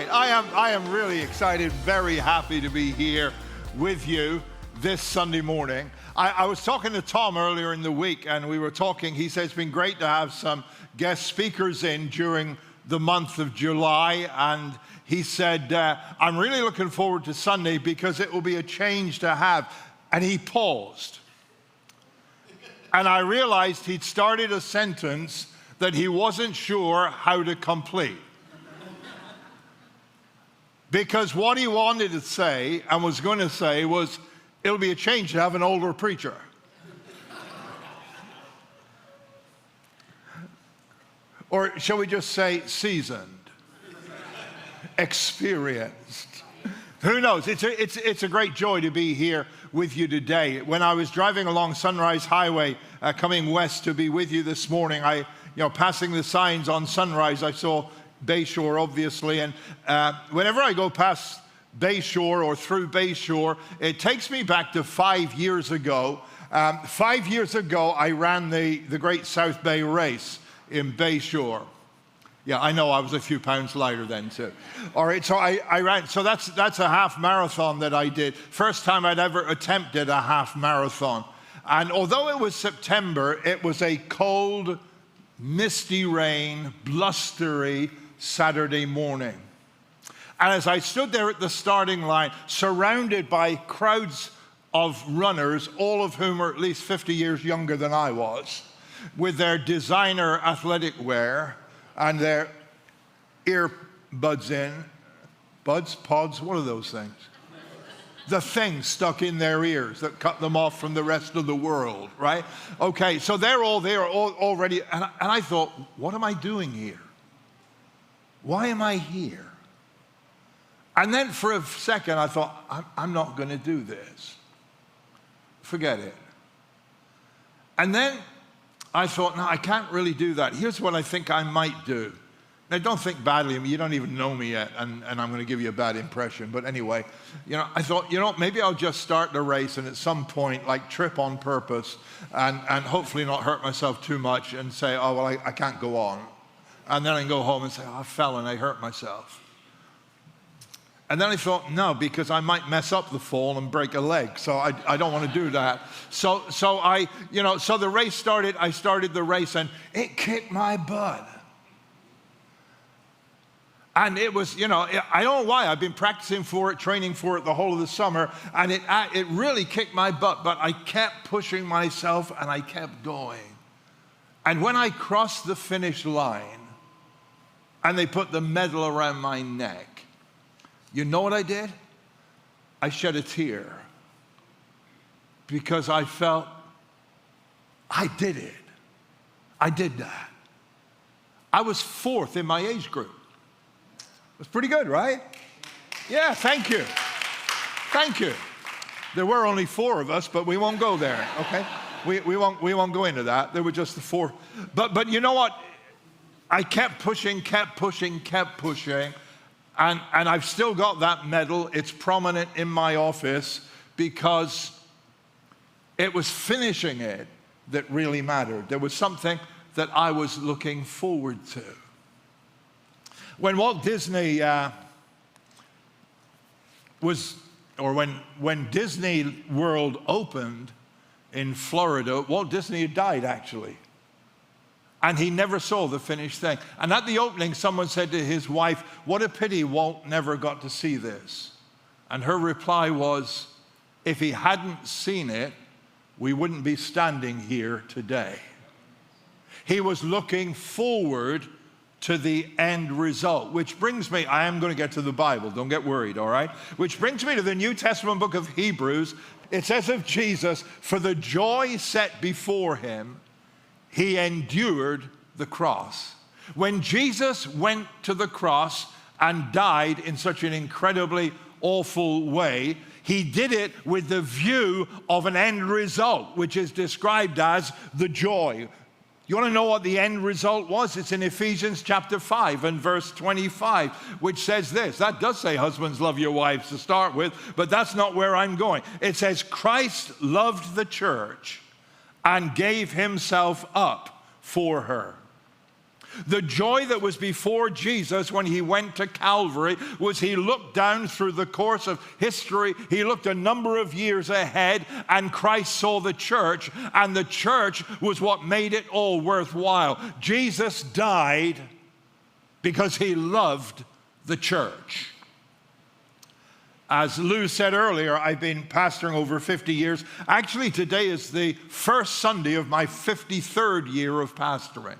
right. I am really excited, very happy to be here with you this Sunday morning. I was talking to Tom earlier in the week, and we were talking. He said it's been great to have some guest speakers in during the month of July, and he said, I'm really looking forward to Sunday because it will be a change to have. And he paused. And I realized he'd started a sentence that he wasn't sure how to complete. Because what he wanted to say and was going to say was, it'll be a change to have an older preacher. Or shall we just say seasoned, experienced? Who knows? It's a great joy to be here with you today. When I was driving along Sunrise Highway, coming west to be with you this morning, passing the signs on Sunrise, I saw Bayshore, obviously, and whenever I go past Bayshore or through Bayshore, it takes me back to 5 years ago. 5 years ago, I ran the Great South Bay Race in Bayshore. Yeah, I know I was a few pounds lighter then too. All right, so I ran. So that's a half marathon that I did. First time I'd ever attempted a half marathon. And although it was September, it was a cold, misty rain, blustery Saturday morning. And as I stood there at the starting line, surrounded by crowds of runners, all of whom are at least 50 years younger than I was, with their designer athletic wear and their earbuds in, pods, what are those things? The things stuck in their ears that cut them off from the rest of the world, right? Okay, so they're all there already, and I thought, what am I doing here? Why am I here? And then for a second, I thought, I'm not going to do this. Forget it. And then I thought, no, I can't really do that. Here's what I think I might do. Now, don't think badly of me. You don't even know me yet, and I'm going to give you a bad impression. But anyway, I thought, maybe I'll just start the race and at some point, trip on purpose and hopefully not hurt myself too much and say, oh, well, I can't go on. And then I can go home and say, oh, I fell and I hurt myself. And then I thought, no, because I might mess up the fall and break a leg, so I don't want to do that. So the race started. I started the race, and it kicked my butt. And it was, I don't know why. I've been practicing for it, training for it the whole of the summer, and it really kicked my butt. But I kept pushing myself, and I kept going. And when I crossed the finish line, and they put the medal around my neck, you know what I did? I shed a tear because I felt I did it. I did that. I was fourth in my age group. It was pretty good, right? Yeah, thank you. Thank you. There were only 4 of us, but we won't go there, okay? We won't go into that. There were just the 4. But you know what? I kept pushing. And I've still got that medal. It's prominent in my office because it was finishing it that really mattered. There was something that I was looking forward to. When Walt Disney when Disney World opened in Florida, Walt Disney had died, actually. And he never saw the finished thing. And at the opening, someone said to his wife, what a pity Walt never got to see this. And her reply was, if he hadn't seen it, we wouldn't be standing here today. He was looking forward to the end result, which brings me, I am going to get to the Bible, don't get worried, all right? Which brings me to the New Testament book of Hebrews. It says of Jesus, for the joy set before him, he endured the cross. When Jesus went to the cross and died in such an incredibly awful way, he did it with the view of an end result, which is described as the joy. You want to know what the end result was? It's in Ephesians chapter 5 and verse 25, which says this. That does say husbands love your wives to start with, but that's not where I'm going. It says Christ loved the church and gave himself up for her. The joy that was before Jesus when he went to Calvary was he looked down through the course of history. He looked a number of years ahead, and Christ saw the church, and the church was what made it all worthwhile. Jesus died because he loved the church. As Lou said earlier, I've been pastoring over 50 years. Actually, today is the first Sunday of my 53rd year of pastoring.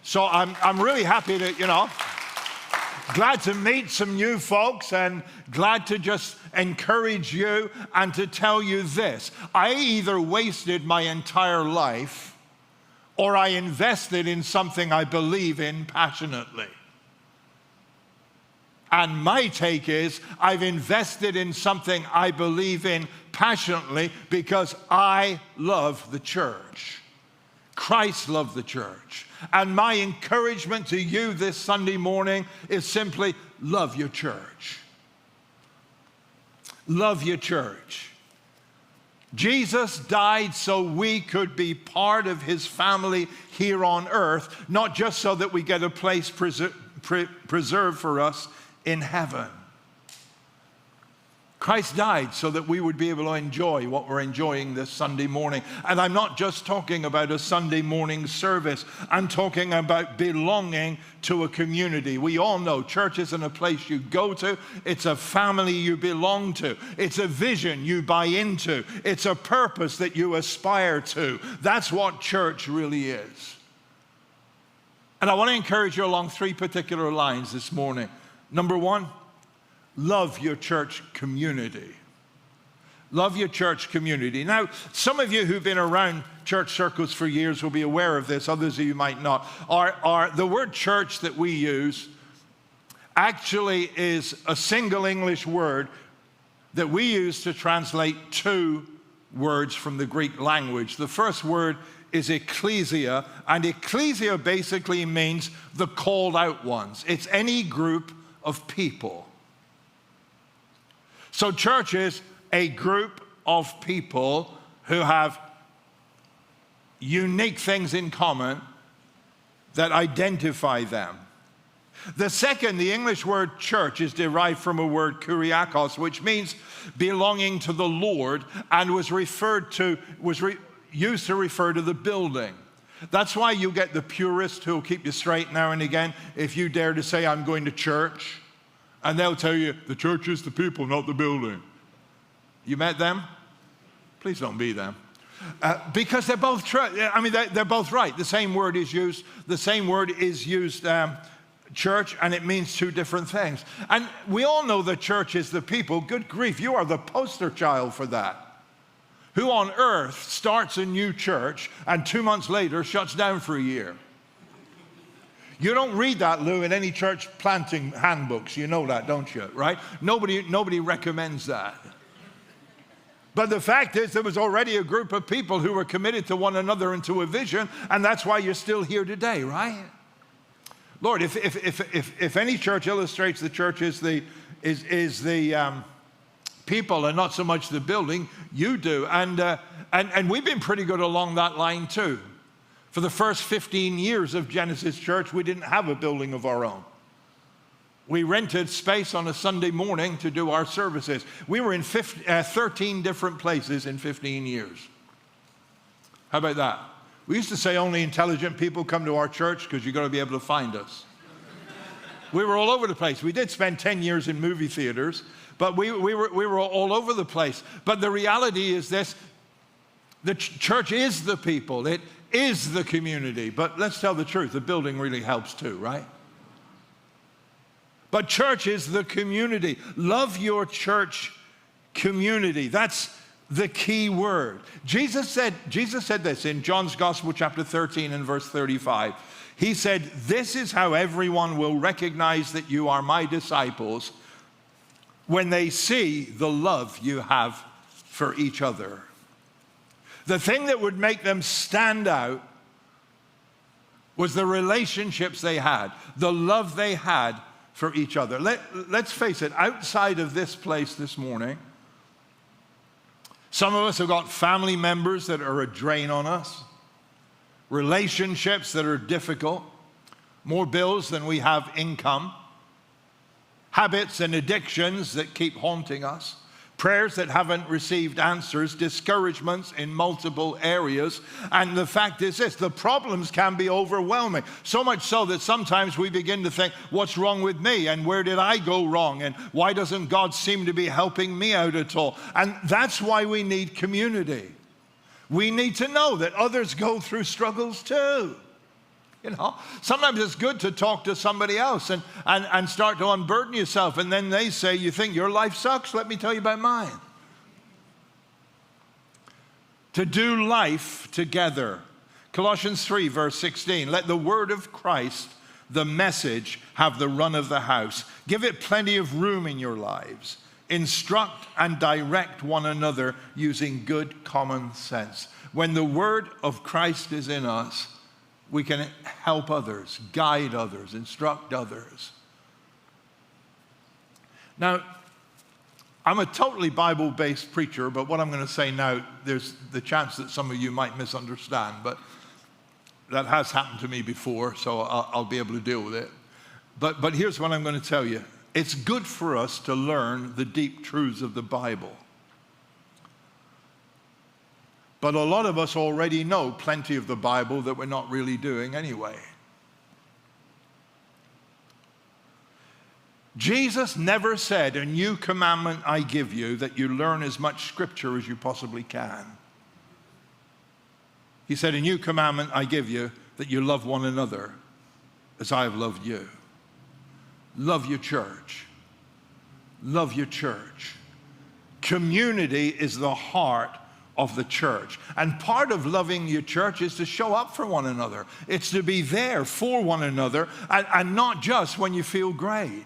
So I'm really happy to, glad to meet some new folks and glad to just encourage you and to tell you this. I either wasted my entire life or I invested in something I believe in passionately. And my take is I've invested in something I believe in passionately because I love the church. Christ loved the church. And my encouragement to you this Sunday morning is simply love your church. Love your church. Jesus died so we could be part of his family here on earth, not just so that we get a place preserved for us in heaven. Christ died so that we would be able to enjoy what we're enjoying this Sunday morning. And I'm not just talking about a Sunday morning service. I'm talking about belonging to a community. We all know church isn't a place you go to. It's a family you belong to. It's a vision you buy into. It's a purpose that you aspire to. That's what church really is. And I want to encourage you along three particular lines this morning. Number one, love your church community. Love your church community. Now, some of you who've been around church circles for years will be aware of this. Others of you might not. The word church that we use actually is a single English word that we use to translate two words from the Greek language. The first word is ecclesia, and ecclesia basically means the called out ones. It's any group of people. So church is a group of people who have unique things in common that identify them. The second, the English word church, is derived from a word kuriakos, which means belonging to the Lord, and was used to refer to the building. That's why you get the purists who will keep you straight now and again if you dare to say, I'm going to church. And they'll tell you, the church is the people, not the building. You met them? Please don't be them. Because they're both true. They're both right. The same word is used. Church, and it means two different things. And we all know the church is the people. Good grief, you are the poster child for that. Who on earth starts a new church and 2 months later shuts down for a year? You don't read that, Lou, in any church planting handbooks. You know that, don't you, right? Nobody recommends that. But the fact is there was already a group of people who were committed to one another and to a vision, and that's why you're still here today, right? Lord, if any church illustrates the church is the people and not so much the building, you do. And we've been pretty good along that line too. For the first 15 years of Genesis Church, we didn't have a building of our own. We rented space on a Sunday morning to do our services. We were in 13 different places in 15 years. How about that? We used to say only intelligent people come to our church because you've got to be able to find us. We were all over the place. We did spend 10 years in movie theaters, but we were all over the place. But the reality is this, the church is the people. It is the community. But let's tell the truth, the building really helps too, right? But church is the community. Love your church community. That's the key word. Jesus said this in John's Gospel, chapter 13 and verse 35. He said, "This is how everyone will recognize that you are my disciples, when they see the love you have for each other." The thing that would make them stand out was the relationships they had, the love they had for each other. Let's face it, outside of this place this morning, some of us have got family members that are a drain on us, relationships that are difficult, more bills than we have income, habits and addictions that keep haunting us, prayers that haven't received answers, discouragements in multiple areas. And the fact is this, the problems can be overwhelming. So much so that sometimes we begin to think, what's wrong with me? And where did I go wrong? And why doesn't God seem to be helping me out at all? And that's why we need community. We need to know that others go through struggles too. You know, sometimes it's good to talk to somebody else and start to unburden yourself. And then they say, you think your life sucks? Let me tell you about mine. To do life together. Colossians 3, verse 16. Let the word of Christ, the message, have the run of the house. Give it plenty of room in your lives. Instruct and direct one another using good common sense. When the word of Christ is in us, we can help others, guide others, instruct others. Now, I'm a totally Bible-based preacher, but what I'm going to say now, there's the chance that some of you might misunderstand, but that has happened to me before, so I'll be able to deal with it. But here's what I'm going to tell you. It's good for us to learn the deep truths of the Bible. But a lot of us already know plenty of the Bible that we're not really doing anyway. Jesus never said, a new commandment I give you, that you learn as much scripture as you possibly can. He said, a new commandment I give you, that you love one another as I have loved you. Love your church. Love your church. Community is the heart of the church. And part of loving your church is to show up for one another. It's to be there for one another and not just when you feel great.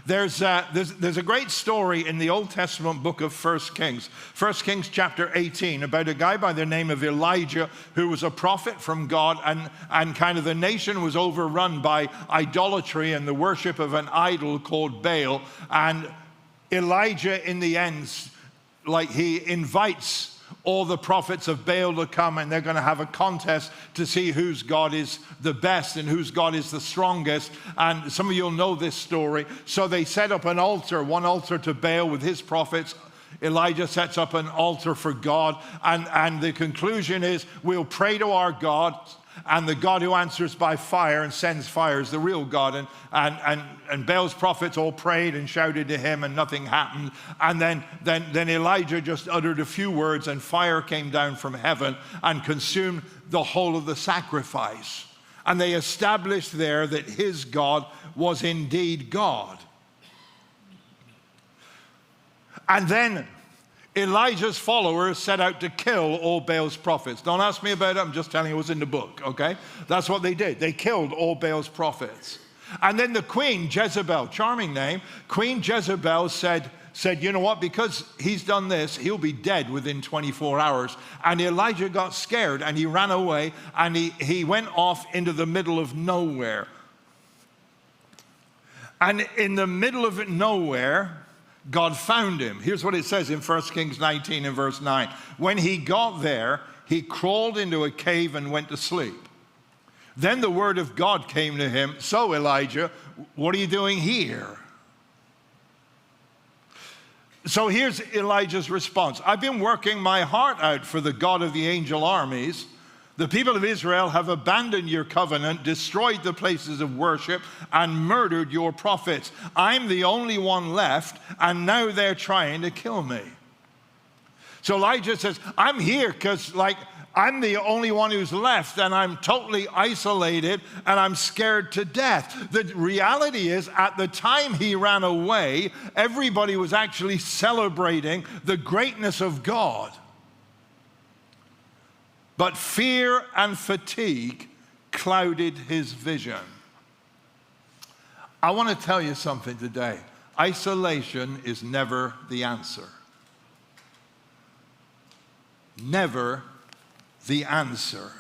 There's a great story in the Old Testament book of 1 Kings. 1 Kings chapter 18 about a guy by the name of Elijah who was a prophet from God, and kind of the nation was overrun by idolatry and the worship of an idol called Baal. And Elijah in the end, like, he invites all the prophets of Baal to come, and they're going to have a contest to see whose God is the best and whose God is the strongest. And some of you will know this story. So they set up an altar, one altar to Baal with his prophets. Elijah sets up an altar for God. And the conclusion is, we'll pray to our God, and the God who answers by fire and sends fire is the real God. And Baal's prophets all prayed and shouted to him, and nothing happened. And then Elijah just uttered a few words, and fire came down from heaven and consumed the whole of the sacrifice. And they established there that his God was indeed God. And then Elijah's followers set out to kill all Baal's prophets. Don't ask me about it, I'm just telling you what's in the book, okay? That's what they did. They killed all Baal's prophets. And then the queen, Jezebel, charming name, Queen Jezebel said, you know what, because he's done this, he'll be dead within 24 hours. And Elijah got scared, and he ran away, and he went off into the middle of nowhere. And in the middle of nowhere, God found him. Here's what it says in 1 Kings 19 and verse 9. When he got there, he crawled into a cave and went to sleep. Then the word of God came to him. So, Elijah, what are you doing here? So here's Elijah's response. I've been working my heart out for the God of the angel armies. The people of Israel have abandoned your covenant, destroyed the places of worship, and murdered your prophets. I'm the only one left, and now they're trying to kill me. So Elijah says, I'm here because, I'm the only one who's left, and I'm totally isolated, and I'm scared to death. The reality is, at the time he ran away, everybody was actually celebrating the greatness of God. But fear and fatigue clouded his vision. I want to tell you something today. Isolation is never the answer. Never the answer.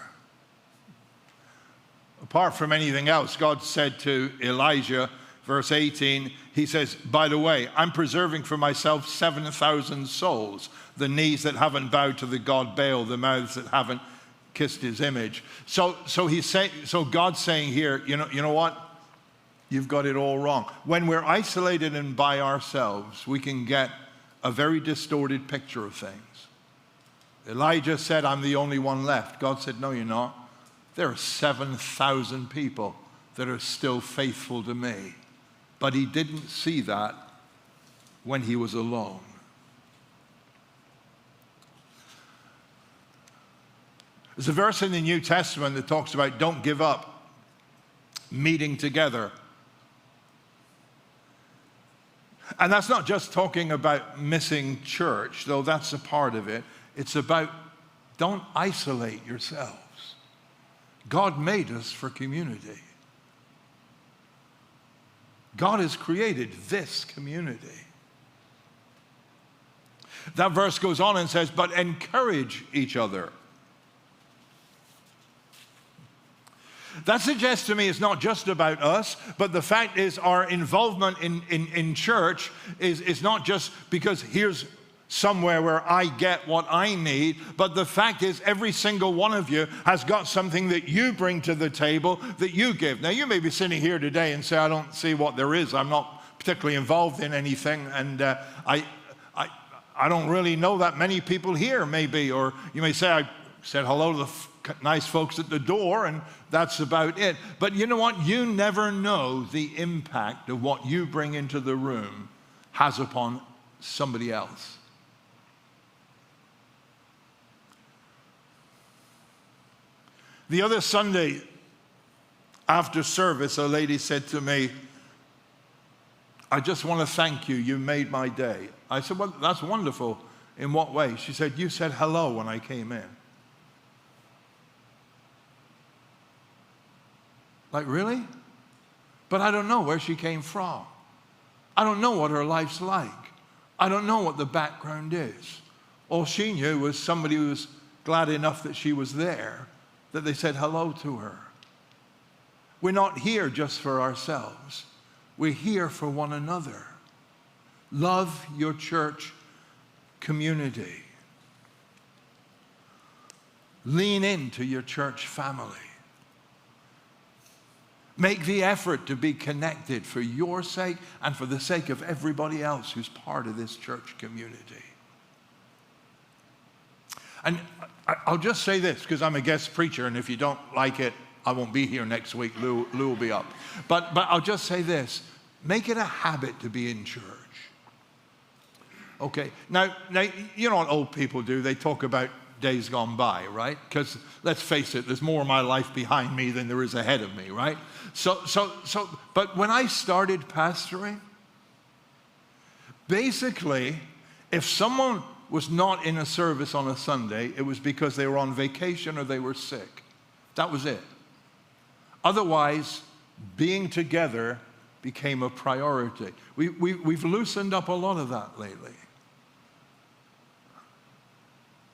Apart from anything else, God said to Elijah, verse 18, he says, by the way, I'm preserving for myself 7,000 souls, the knees that haven't bowed to the god Baal, the mouths that haven't kissed his image. So God's saying here, you know what? You've got it all wrong. When we're isolated and by ourselves, we can get a very distorted picture of things. Elijah said, I'm the only one left. God said, no, you're not. There are 7,000 people that are still faithful to me. But he didn't see that when he was alone. There's a verse in the New Testament that talks about don't give up meeting together. And that's not just talking about missing church, though that's a part of it. It's about don't isolate yourselves. God made us for community. God has created this community. That verse goes on and says, but encourage each other. That suggests to me it's not just about us, but the fact is our involvement in church is not just because here's somewhere where I get what I need, but the fact is every single one of you has got something that you bring to the table that you give. Now you may be sitting here today and say, I don't see what there is. I'm not particularly involved in anything, and I don't really know that many people here maybe. Or you may say, I said hello to the nice folks at the door, and that's about it. But you know what? You never know the impact of what you bring into the room has upon somebody else. The other Sunday after service, a lady said to me, I just want to thank you. You made my day. I said, well, that's wonderful. In what way? She said, you said hello when I came in. Like, really? But I don't know where she came from. I don't know what her life's like. I don't know what the background is. All she knew was somebody who was glad enough that she was there, that they said hello to her. We're not here just for ourselves. We're here for one another. Love your church community. Lean into your church family. Make the effort to be connected for your sake and for the sake of everybody else who's part of this church community. And I'll just say this, because I'm a guest preacher, and if you don't like it, I won't be here next week. Lou will be up. But I'll just say this. Make it a habit to be in church. Okay? Now, you know what old people do? They talk about days gone by, right? Because let's face it, there's more of my life behind me than there is ahead of me, right? But when I started pastoring, basically, if someone was not in a service on a Sunday, it was because they were on vacation or they were sick. That was it. Otherwise, being together became a priority. We've loosened up a lot of that lately.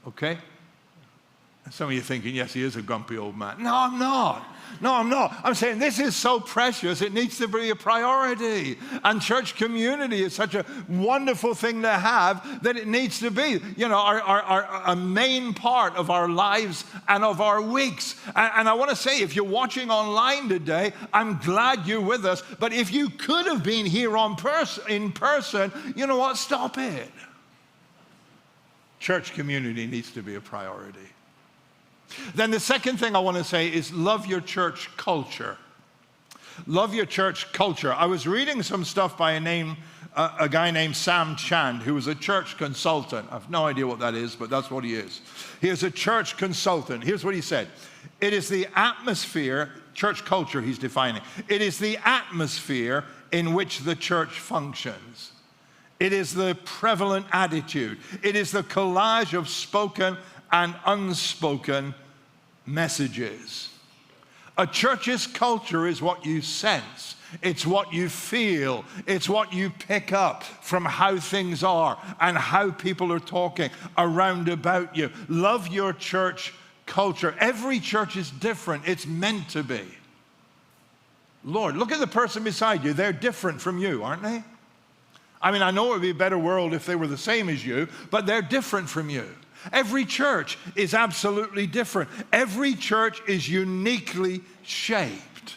Okay? Some of you are thinking, yes, he is a grumpy old man. No, I'm not. No, I'm not. I'm saying this is so precious, it needs to be a priority. And church community is such a wonderful thing to have that it needs to be, you know, a main part of our lives and of our weeks. And I want to say, if you're watching online today, I'm glad you're with us. But if you could have been here in person, you know what? Stop it. Church community needs to be a priority. Then the second thing I want to say is love your church culture. Love your church culture. I was reading some stuff by a guy named Sam Chand, who was a church consultant. I have no idea what that is, but that's what he is. He is a church consultant. Here's what he said. It is the atmosphere, church culture he's defining. It is the atmosphere in which the church functions. It is the prevalent attitude. It is the collage of spoken and unspoken messages. A church's culture is what you sense. It's what you feel. It's what you pick up from how things are and how people are talking around about you. Love your church culture. Every church is different. It's meant to be. Lord, look at the person beside you. They're different from you, aren't they? I mean, I know it would be a better world if they were the same as you, but they're different from you. Every church is absolutely different. Every church is uniquely shaped.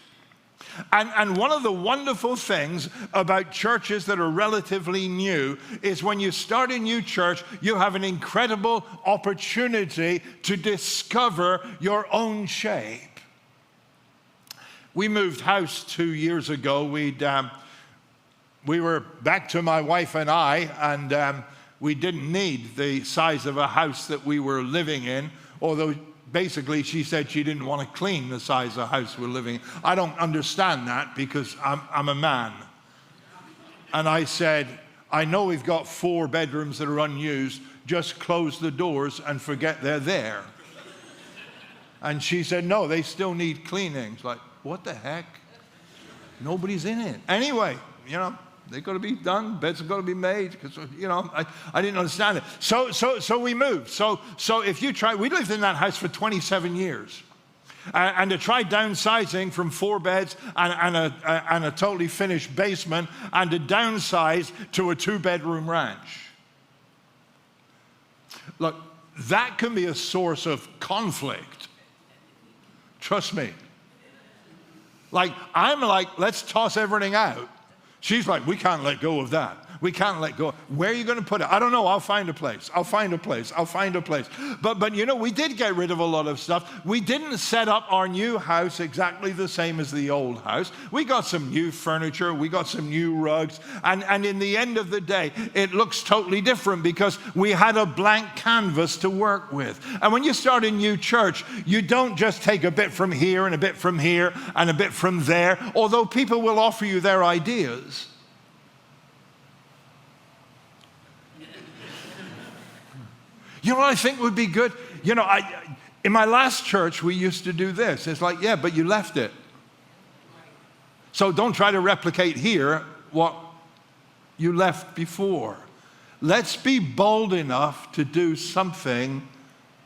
And one of the wonderful things about churches that are relatively new is when you start a new church, you have an incredible opportunity to discover your own shape. We moved house 2 years ago. We were back to my wife and I, and we didn't need the size of a house that we were living in, although basically she said she didn't want to clean the size of the house we're living in. I don't understand that because I'm a man. And I said, I know we've got 4 bedrooms that are unused, just close the doors and forget they're there. And she said, no, they still need cleaning. It's like, what the heck? Nobody's in it. Anyway, they've got to be done. Beds have got to be made. Because, I didn't understand it. So we moved. So if you try, we lived in that house for 27 years. And to try downsizing from 4 beds and a totally finished basement and to downsize to a 2-bedroom ranch. Look, that can be a source of conflict. Trust me. I'm like, let's toss everything out. She's like, we can't let go of that. We can't let go. Where are you going to put it? I don't know. I'll find a place. I'll find a place. But we did get rid of a lot of stuff. We didn't set up our new house exactly the same as the old house. We got some new furniture. We got some new rugs. And in the end of the day, it looks totally different because we had a blank canvas to work with. And when you start a new church, you don't just take a bit from here and a bit from here and a bit from there, although people will offer you their ideas. You know what I think would be good? In my last church, we used to do this. It's like, yeah, but you left it. So don't try to replicate here what you left before. Let's be bold enough to do something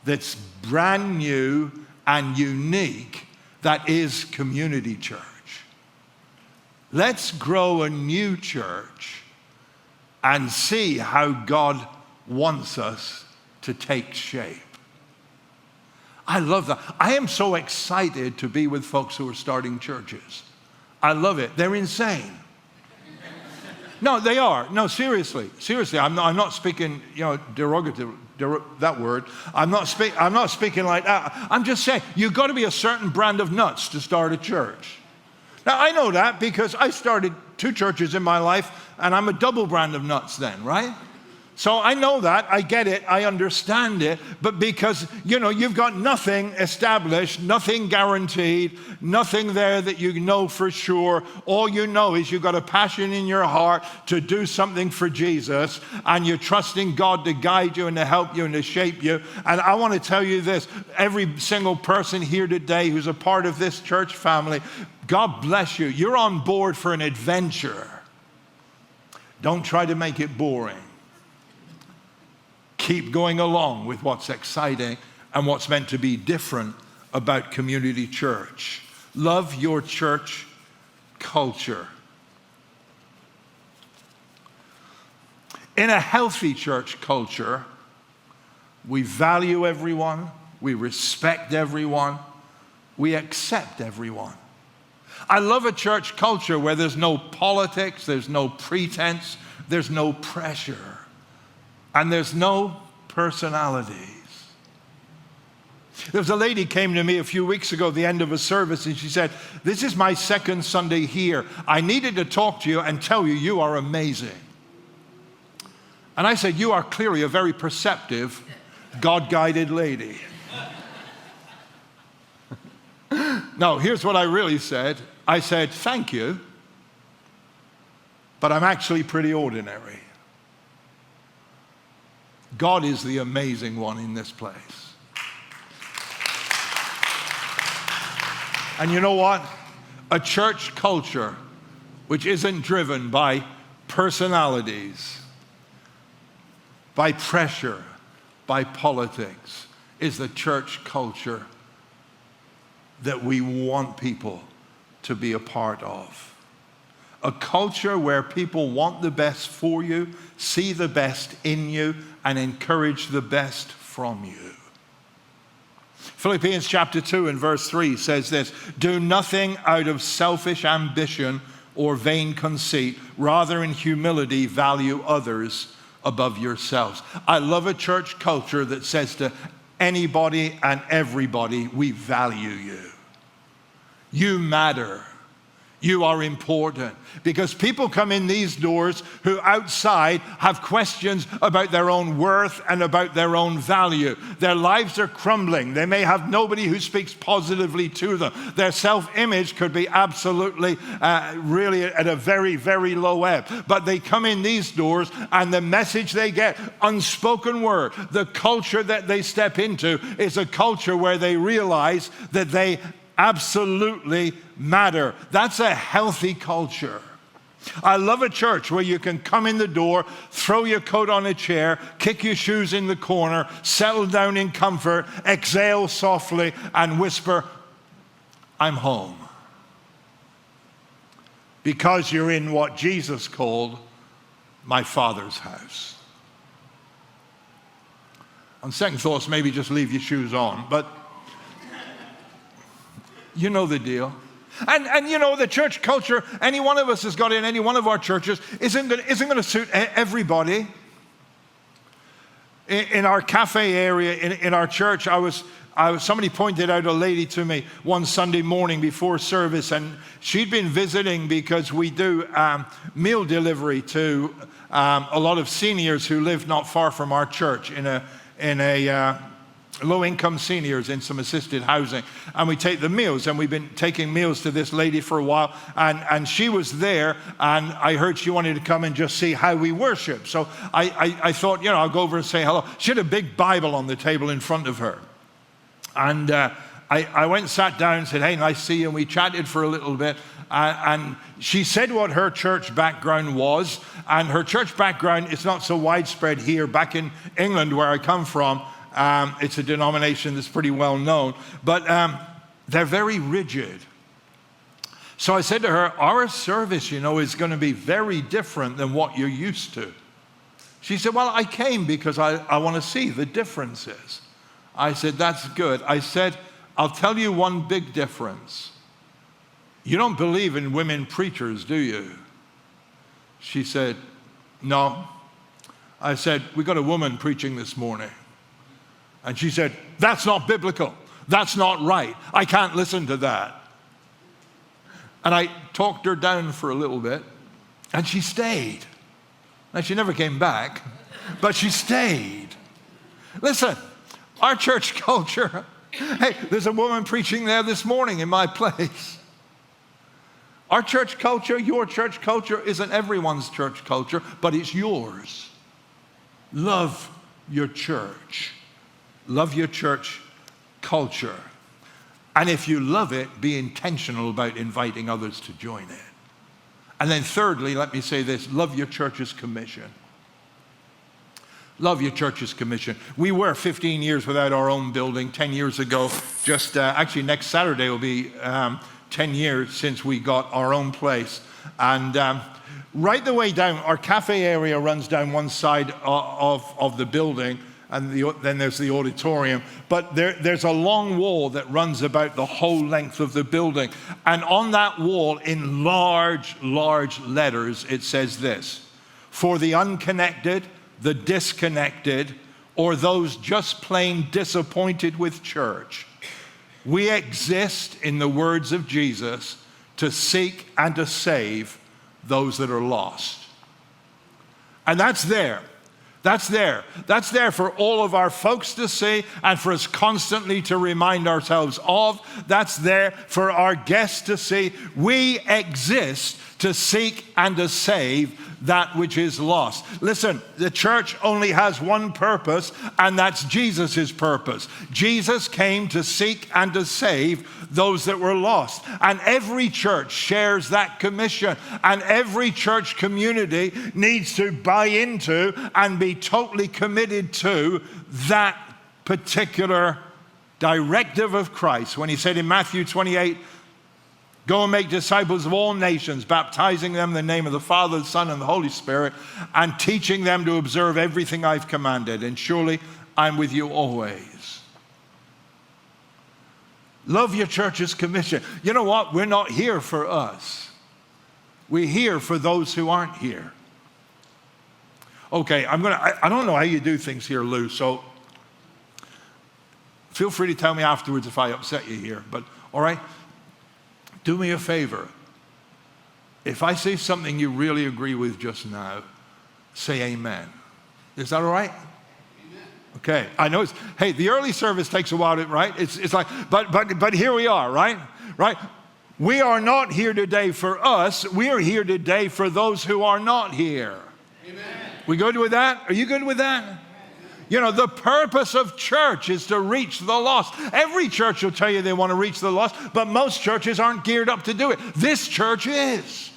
that's brand new and unique that is community church. Let's grow a new church and see how God wants us to take shape. I love that. I am so excited to be with folks who are starting churches. I love it. They're insane. No, they are. No, seriously. I'm not speaking, derogative. That word. I'm not speaking like that. I'm just saying you've got to be a certain brand of nuts to start a church. Now I know that because I started 2 churches in my life, and I'm a double brand of nuts then, right? So I know that, I get it, I understand it, but because, you've got nothing established, nothing guaranteed, nothing there that you know for sure. All you know is you've got a passion in your heart to do something for Jesus, and you're trusting God to guide you and to help you and to shape you. And I want to tell you this, every single person here today who's a part of this church family, God bless you. You're on board for an adventure. Don't try to make it boring. Keep going along with what's exciting and what's meant to be different about community church. Love your church culture. In a healthy church culture, we value everyone, we respect everyone, we accept everyone. I love a church culture where there's no politics, there's no pretense, there's no pressure. And there's no personalities. There was a lady came to me a few weeks ago at the end of a service, and she said, this is my 2nd Sunday here. I needed to talk to you and tell you, you are amazing. And I said, you are clearly a very perceptive, God-guided lady. No, here's what I really said. I said, thank you, but I'm actually pretty ordinary. God is the amazing one in this place. And you know what? A church culture which isn't driven by personalities, by pressure, by politics, is the church culture that we want people to be a part of. A culture where people want the best for you, see the best in you, and encourage the best from you. Philippians chapter 2 and verse 3 says this, do nothing out of selfish ambition or vain conceit. Rather, in humility, value others above yourselves. I love a church culture that says to anybody and everybody, we value you. You matter. You are important. Because people come in these doors who outside have questions about their own worth and about their own value. Their lives are crumbling. They may have nobody who speaks positively to them. Their self-image could be absolutely, really at a very, very low ebb. But they come in these doors and the message they get, unspoken word, the culture that they step into is a culture where they realize that they absolutely matter. That's a healthy culture. I love a church where you can come in the door, throw your coat on a chair, kick your shoes in the corner, settle down in comfort, exhale softly, and whisper, I'm home. Because you're in what Jesus called my Father's house. On second thoughts, maybe just leave your shoes on, but you know the deal. And you know, the church culture, any one of us has got in any one of our churches, isn't going to suit everybody. In our cafe area, in our church, somebody pointed out a lady to me one Sunday morning before service, and she'd been visiting because we do meal delivery to a lot of seniors who live not far from our church in a low-income seniors in some assisted housing, and we take the meals, and we've been taking meals to this lady for a while, and she was there, and I heard she wanted to come and just see how we worship. So I thought, you know, I'll go over and say hello. She had a big Bible on the table in front of her, and I went and sat down and said, hey, nice to see you, and we chatted for a little bit, and she said what her church background was, and her church background is not so widespread here. Back in England, where I come from, it's a denomination that's pretty well known, but they're very rigid. So I said to her, our service, you know, is going to be very different than what you're used to. She said, well, I came because I want to see the differences. I said, that's good. I said, I'll tell you one big difference. You don't believe in women preachers, do you? She said, no. I said, we got a woman preaching this morning. And she said, that's not biblical. That's not right. I can't listen to that. And I talked her down for a little bit, and she stayed. Now, she never came back, but she stayed. Listen, our church culture, hey, there's a woman preaching there this morning in my place. Our church culture, your church culture, isn't everyone's church culture, but it's yours. Love your church. Love your church culture. And if you love it, be intentional about inviting others to join it. And then thirdly, let me say this, love your church's commission. Love your church's commission. We were 15 years without our own building. 10 years ago, actually next Saturday will be 10 years since we got our own place. And right the way down, our cafe area runs down one side of the building, and then there's the auditorium. But there's a long wall that runs about the whole length of the building. And on that wall, in large, large letters, it says this: for the unconnected, the disconnected, or those just plain disappointed with church, we exist, in the words of Jesus, to seek and to save those that are lost. And that's there. That's there. That's there for all of our folks to see and for us constantly to remind ourselves of. That's there for our guests to see. We exist to seek and to save that which is lost. Listen, the church only has one purpose, and that's Jesus' purpose. Jesus came to seek and to save those that were lost. And every church shares that commission. And every church community needs to buy into and be totally committed to that particular directive of Christ. When he said in Matthew 28, go and make disciples of all nations, baptizing them in the name of the Father, the Son, and the Holy Spirit, and teaching them to observe everything I've commanded. And surely I'm with you always. Love your church's commission. You know what? We're not here for us. We're here for those who aren't here. Okay, I don't know how you do things here, Lou, so feel free to tell me afterwards if I upset you here. But, all right, do me a favor. If I say something you really agree with just now, say amen. Is that all right? Okay, I know hey, the early service takes a while, right? It's like, but here we are, right? Right? We are not here today for us. We are here today for those who are not here. Amen. We good with that? Are you good with that? You know, the purpose of church is to reach the lost. Every church will tell you they want to reach the lost, but most churches aren't geared up to do it. This church is.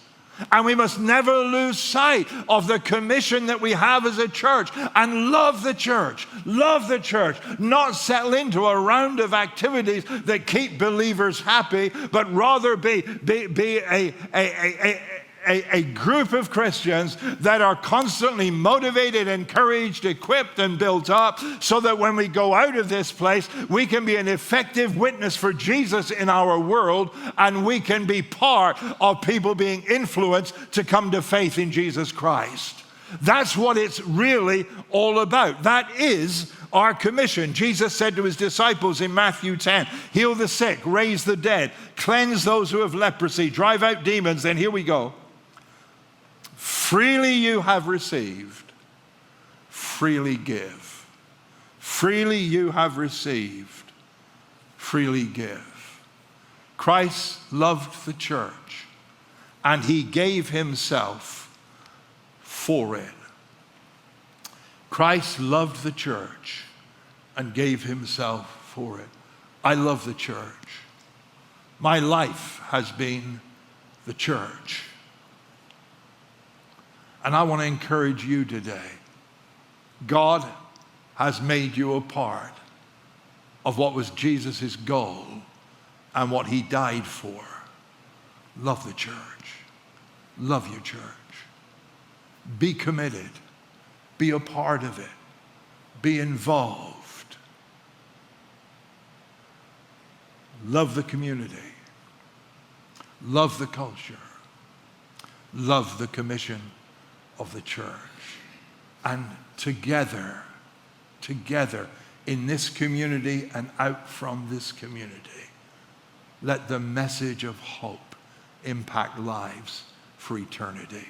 And we must never lose sight of the commission that we have as a church, and love the church. Love the church. Not settle into a round of activities that keep believers happy, but rather be a group of Christians that are constantly motivated, encouraged, equipped, and built up, so that when we go out of this place, we can be an effective witness for Jesus in our world, and we can be part of people being influenced to come to faith in Jesus Christ. That's what it's really all about. That is our commission. Jesus said to his disciples in Matthew 10, heal the sick, raise the dead, cleanse those who have leprosy, drive out demons. And here we go. Freely you have received, freely give. Freely you have received, freely give. Christ loved the church, and he gave himself for it. Christ loved the church and gave himself for it. I love the church. My life has been the church. And I want to encourage you today. God has made you a part of what was Jesus' goal and what he died for. Love the church. Love your church. Be committed. Be a part of it. Be involved. Love the community. Love the culture. Love the commission of the church. And together in this community and out from this community, let the message of hope impact lives for eternity.